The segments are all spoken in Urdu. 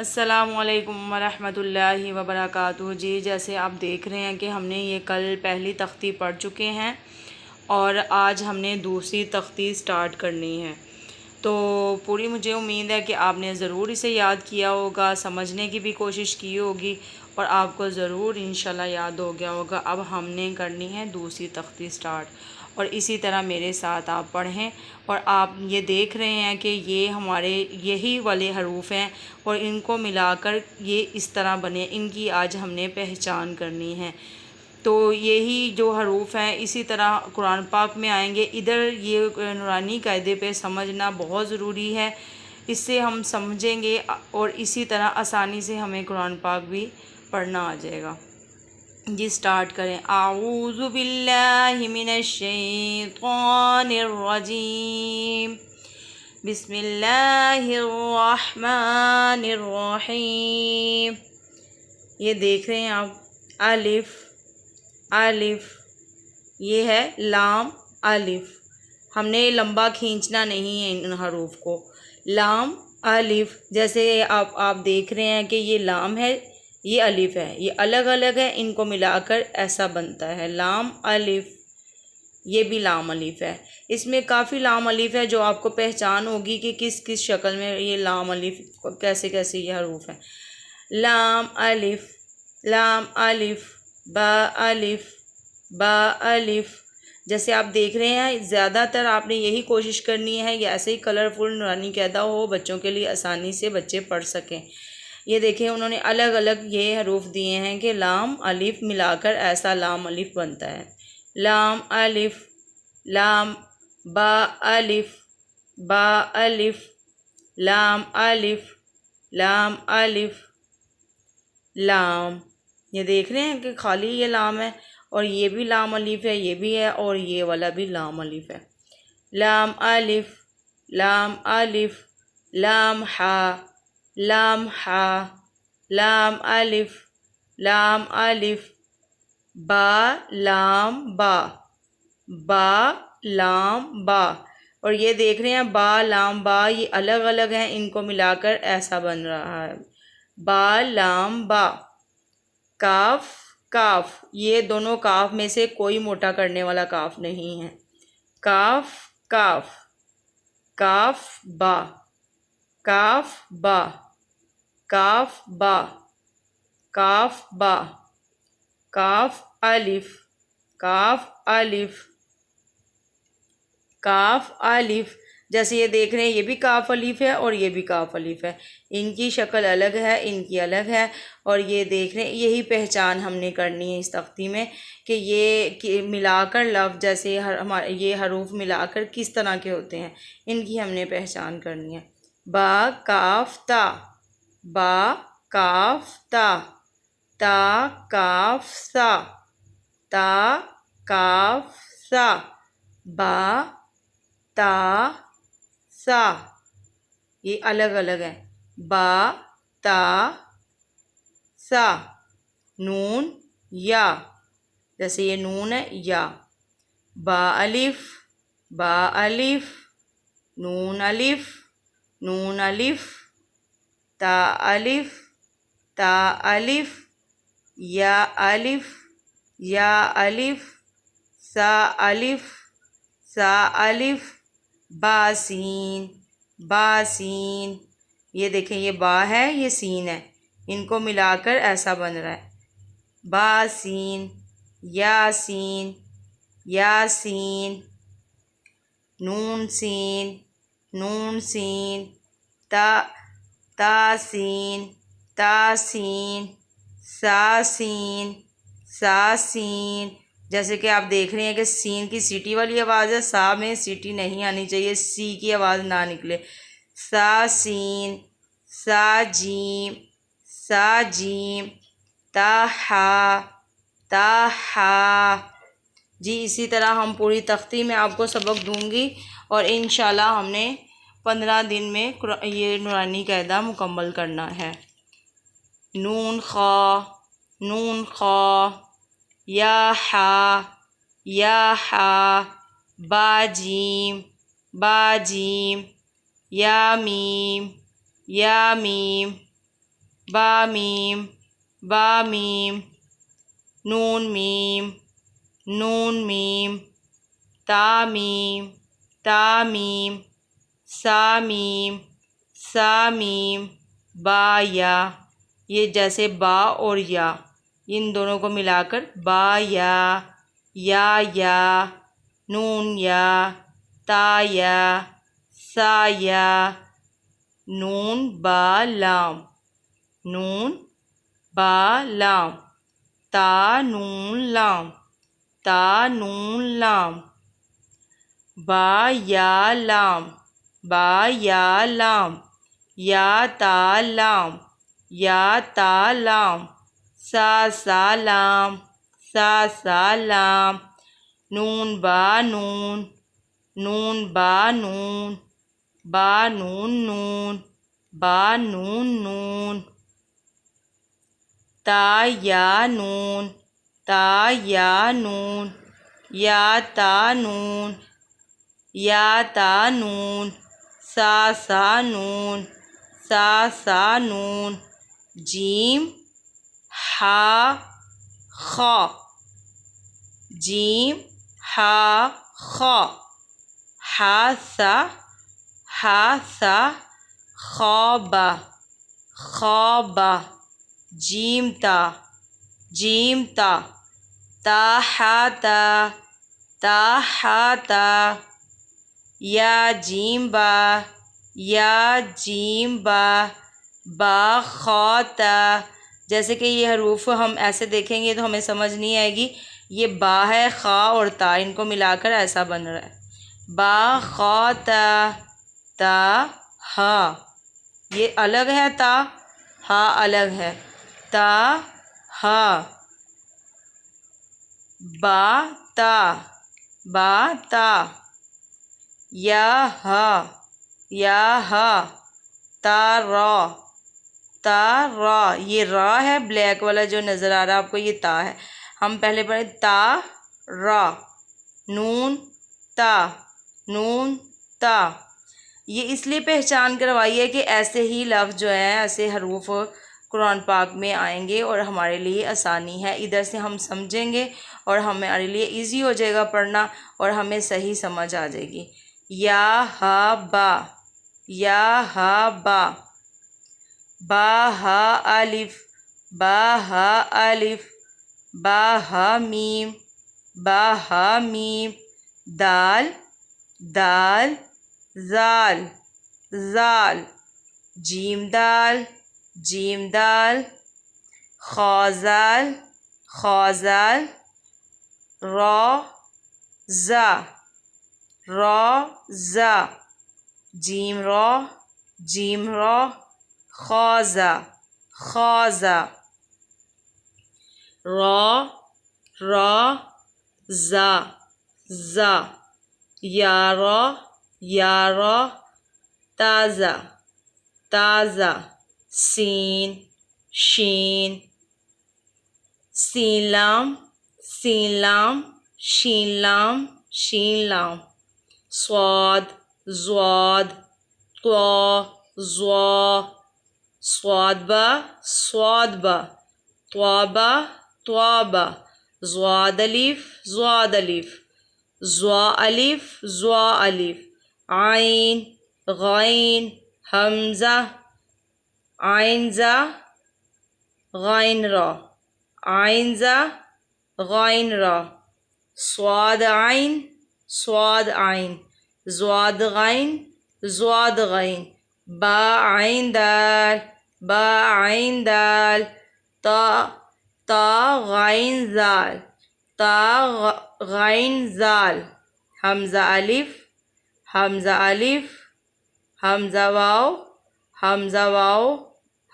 السلام علیکم ورحمۃ اللہ وبرکاتہ۔ جی جیسے آپ دیکھ رہے ہیں کہ ہم نے یہ کل پہلی تختی پڑھ چکے ہیں اور آج ہم نے دوسری تختی سٹارٹ کرنی ہے، تو پوری مجھے امید ہے کہ آپ نے ضرور اسے یاد کیا ہوگا، سمجھنے کی بھی کوشش کی ہوگی اور آپ کو ضرور انشاءاللہ یاد ہو گیا ہوگا۔ اب ہم نے کرنی ہے دوسری تختی سٹارٹ، اور اسی طرح میرے ساتھ آپ پڑھیں۔ اور آپ یہ دیکھ رہے ہیں کہ یہ ہمارے یہی والے حروف ہیں اور ان کو ملا کر یہ اس طرح بنے، ان کی آج ہم نے پہچان کرنی ہے۔ تو یہی جو حروف ہیں اسی طرح قرآن پاک میں آئیں گے۔ ادھر یہ نورانی قاعدے پہ سمجھنا بہت ضروری ہے، اس سے ہم سمجھیں گے اور اسی طرح آسانی سے ہمیں قرآن پاک بھی پڑھنا آ جائے گا۔ جی سٹارٹ کریں۔ اعوذ باللہ من الشیطان الرجیم، بسم اللہ الرحمن الرحیم۔ یہ دیکھ رہے ہیں آپ، الف الف، یہ ہے لام الف۔ ہم نے لمبا کھینچنا نہیں ہے ان حروف کو، لام الف۔ جیسے آپ دیکھ رہے ہیں کہ یہ لام ہے، یہ الف ہے، یہ الگ الگ ہے، ان کو ملا کر ایسا بنتا ہے لام الف۔ یہ بھی لام الف ہے۔ اس میں کافی لام الف ہے جو آپ کو پہچان ہوگی کہ کس کس شکل میں یہ لام الف کیسے کیسے یہ حروف ہیں۔ لام الف، لام الف، با الف، با الف۔ جیسے آپ دیکھ رہے ہیں زیادہ تر آپ نے یہی کوشش کرنی ہے، یہ ایسے ہی کلرفل نورانی قاعدہ ہو بچوں کے لیے، آسانی سے بچے پڑھ سکیں۔ یہ دیکھیں انہوں نے الگ الگ یہ حروف دیے ہیں کہ لام الف ملا کر ایسا لام الف بنتا ہے۔ لام الف، لام، با الف، با الف، لام الف، لام الف، لام۔ یہ دیکھ رہے ہیں کہ خالی یہ لام ہے اور یہ بھی لام الف ہے، یہ بھی ہے اور یہ والا بھی لام الف ہے۔ لام الف، لام الف، لام ہا، لام ہا، لام الف، لام الف، با لام با، با لام با۔ اور یہ دیکھ رہے ہیں با لام با، یہ الگ الگ ہیں، ان کو ملا کر ایسا بن رہا ہے با لام با۔ کاف کاف، یہ دونوں کاف میں سے کوئی موٹا کرنے والا کاف نہیں ہے۔ کاف کاف، کاف با، کاف با، کاف با، کاف با، کاف الف، کاف الف، کاف الف۔ جیسے یہ دیکھ رہے ہیں یہ بھی کاف الف ہے اور یہ بھی کاف الف ہے، ان کی شکل الگ ہے، ان کی الگ ہے۔ اور یہ دیکھ رہے ہیں یہی پہچان ہم نے کرنی ہے اس تختی میں کہ یہ ملا کر لفظ جیسے ہمارے یہ حروف ملا کر کس طرح کے ہوتے ہیں، ان کی ہم نے پہچان کرنی ہے۔ با کاف تا، با کاف تا، تا کاف سا، تا کاف سا، با تا سا۔ یہ الگ الگ ہے، با تا سا۔ نون یا، جیسے یہ نون ہے یا، با الف، با الف، نون الف، نون الف، تا الف، تا الف، یا الف، یا الف، سا الف، سا الف، با سین، با سین۔ یہ دیکھیں یہ با ہے یہ سین ہے، ان کو ملا کر ایسا بن رہا ہے با سین، یا سین، یا سین، نون سین، نون سین، تا، تا سین، تا سین، سا سین، سا سین۔ جیسے کہ آپ دیکھ رہے ہیں کہ سین کی سیٹی والی آواز ہے، سا میں سیٹی نہیں آنی چاہیے، سی کی آواز نہ نکلے۔ سا سین، سا جیم، سا جیم، تا ہا، تا ہا۔ جی اسی طرح ہم پوری تختی میں آپ کو سبق دوں گی اور انشاءاللہ ہم نے 15 دن میں یہ نورانی قاعدہ مکمل کرنا ہے۔ نون خا، نون خا، یا ہا، یا ہا، با جیم، با جیم، یا میم، یا میم، با میم با میم، نون میم نون میم، تا میم تا میم، سا میم سا میم، با یا، یہ جیسے با اور یا ان دونوں کو ملا کر با یا، نون یا، تا یا، سا یا، نون با لام، نون با لام، تا نون لام، تا نون لام، با یا لام با یا لام، یا تا لام یا تا لام، سا لام سا لام، نون با نون نون با نون با نون نون با نون نون، تا یا نون تا یا نون، یا تا نون یا تا نون، سا نون سا نون، جیم ہا خا، جیم ہا خا، ہا سا خوابہ خوابہ، جیم تا تا ہا تا، یا جیم با با خا تا، جیسے کہ یہ حروف ہم ایسے دیکھیں گے تو ہمیں سمجھ نہیں آئے گی، یہ با ہے، خا اور تا ان کو ملا کر ایسا بن رہا ہے، با خا تا ہا، یہ الگ ہے تا، ہا الگ ہے، تا ہا، با تا، یا ہا تا را، یہ را ہے بلیک والا جو نظر آ رہا ہے آپ کو، یہ تا ہے، ہم پہلے پڑھیں تا را، نون تا، یہ اس لیے پہچان کروائی ہے کہ ایسے ہی لفظ جو ہیں، ایسے حروف قرآن پاک میں آئیں گے اور ہمارے لیے آسانی ہے، ادھر سے ہم سمجھیں گے اور ہمارے لیے ایزی ہو جائے گا پڑھنا اور ہمیں صحیح سمجھ آ جائے گی، یا ہا با با ہا الف با ہا میم دال زال، جیم دال خوازال را زا، جیم را خوازا را زا، یارا تازہ، سین لام شین لام، صاد ضوا، صوادبہ طوابہ، ضواد الف ضوا الف، عین غین حمزہ، عین زا غین را، صاد عین ضواد غین، با عین دال، تا غین زال، حمزہ الف حمزہ واو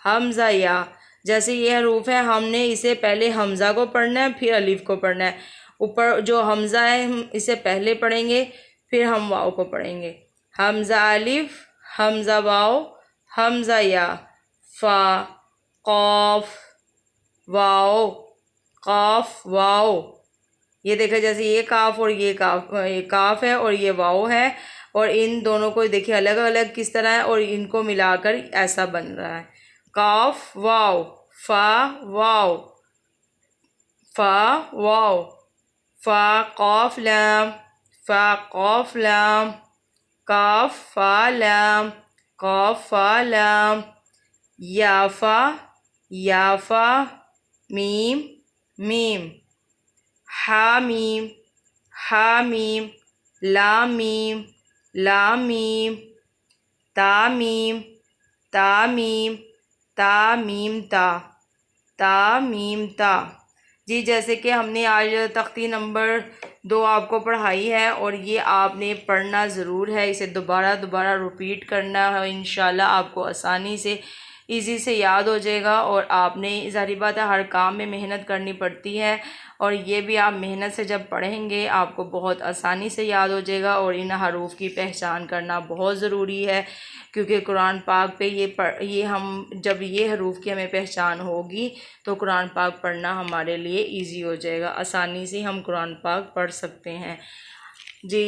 حمزہ یا، جیسے یہ حروف ہیں ہم نے اسے پہلے حمزہ کو پڑھنا ہے پھر الف کو پڑھنا ہے، اوپر جو حمزہ ہے ہم اسے پہلے پڑھیں گے پھر ہم واو کو پڑھیں گے، حمزہ الف حمزہ واو حمزہ یا، فا قاف واو، یہ دیکھیں جیسے یہ کاف اور یہ کاف ہے اور یہ واو ہے، اور ان دونوں کو دیکھیں الگ الگ کس طرح ہے اور ان کو ملا کر ایسا بن رہا ہے، قاف واو فا واو فا واو فا قاف لام فا قاف لام قاف فا لام قاف فا لام یا فا میم میم حامیم لامیم لامیم تامیم تامیم تامیم تامیم تا جی جیسے کہ ہم نے آج تختی نمبر 2 آپ کو پڑھائی ہے اور یہ آپ نے پڑھنا ضرور ہے، اسے دوبارہ رپیٹ کرنا ہے، انشاءاللہ آپ کو آسانی سے ایزی سے یاد ہو جائے گا۔ اور آپ نے ظاہری بات ہے ہر کام میں محنت کرنی پڑتی ہے، اور یہ بھی آپ محنت سے جب پڑھیں گے آپ کو بہت آسانی سے یاد ہو جائے گا۔ اور ان حروف کی پہچان کرنا بہت ضروری ہے، کیونکہ قرآن پاک پہ یہ ہم جب یہ حروف کی ہمیں پہچان ہوگی تو قرآن پاک پڑھنا ہمارے لیے ایزی ہو جائے گا، آسانی سے ہم قرآن پاک پڑھ سکتے ہیں۔ جی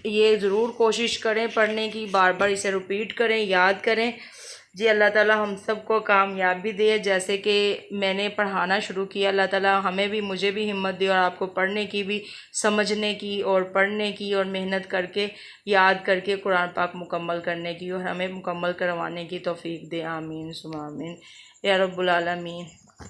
یہ ضرور کوشش کریں پڑھنے کی، بار بار اسے رپیٹ کریں، یاد کریں۔ جی اللہ تعالیٰ ہم سب کو کامیابی دے، جیسے کہ میں نے پڑھانا شروع کیا، اللہ تعالیٰ مجھے بھی ہمت دے، اور آپ کو پڑھنے کی بھی، سمجھنے کی اور پڑھنے کی، اور محنت کر کے یاد کر کے قرآن پاک مکمل کرنے کی، اور ہمیں مکمل کروانے کی توفیق دے۔ آمین ثم آمین یا رب العالمین۔